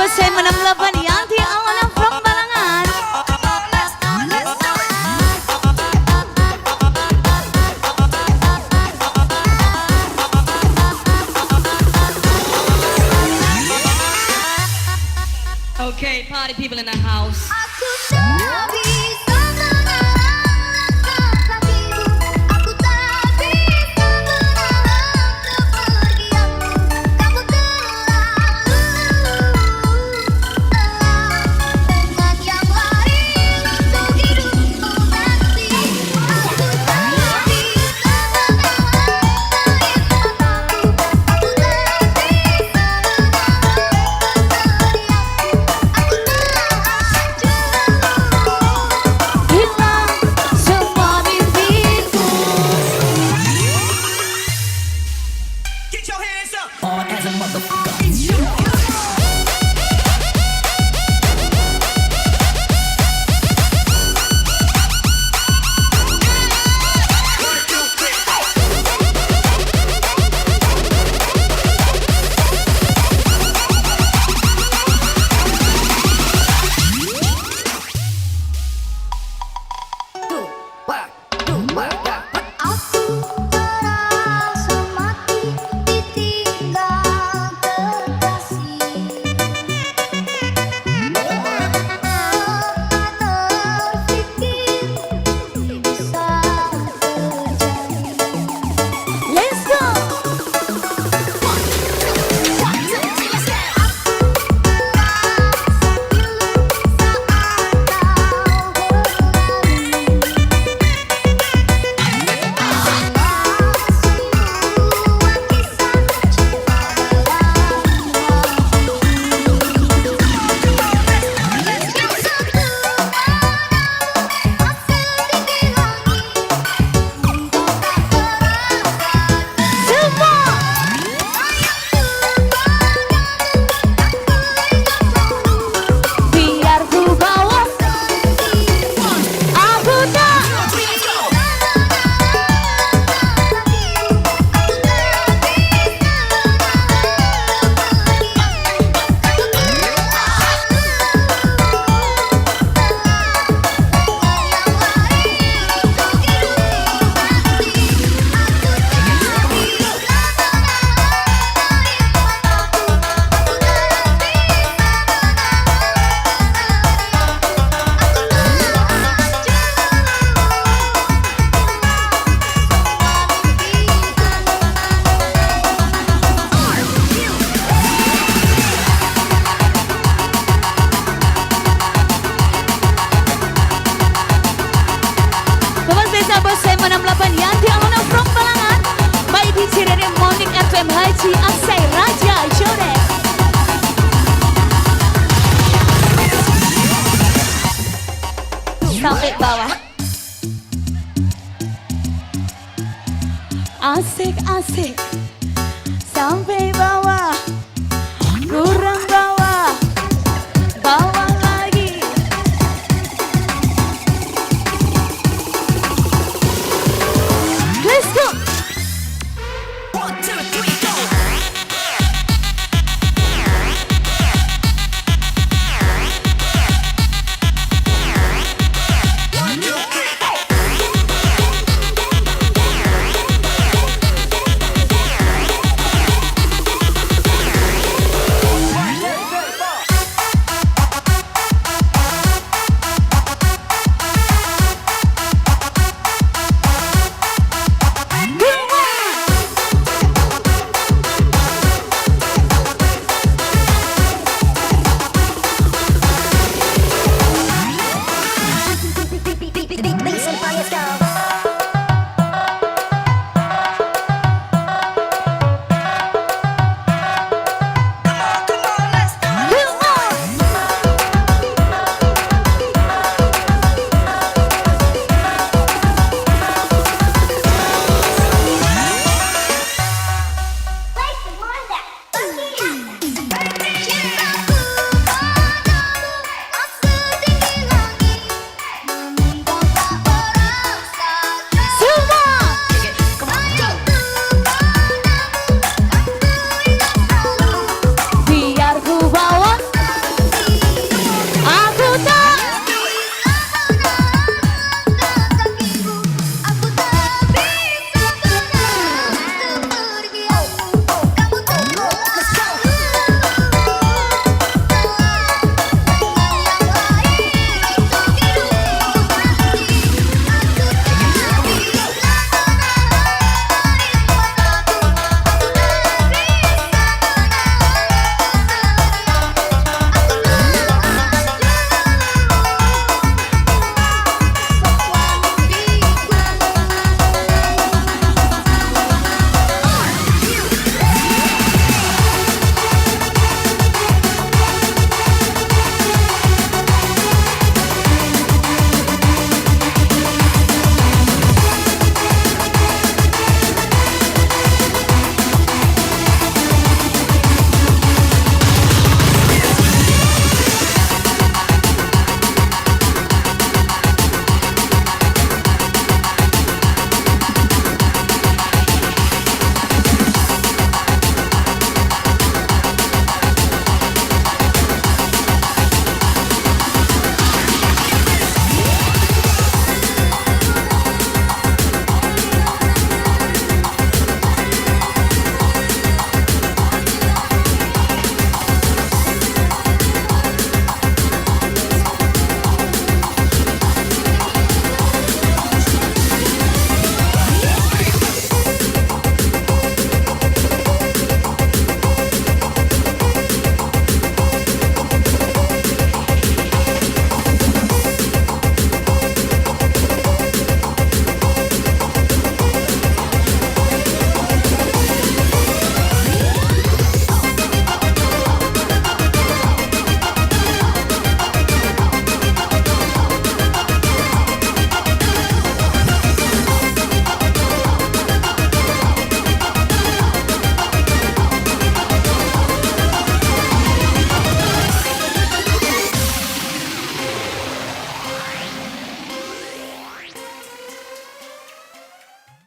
bos saya menambah Yanti Alana from Balangan. Okay, party people in the house. Akutak bisa menahan langkah kakiku. Akutak bisa menahan kepergianmu. Kamu terlalu dengan yang lain untuk hidupku nanti. Akutak bisa menahan air mataku. Akutak bisa menahan kesedihanku. Hilang semua mimpiku. Get your hands up. Hard as a motherfucker. Aku terasa mati ditinggal kekasih. Tak terfikir bisa terjadi. Let's go. Biar ku bawa aku tak bos saya menambah Yanti Alana from Balangan. Baik di Cirene Monik FM Haji Aksai Raja Jore. Sampai bawah. Asik-asik sampai bawah.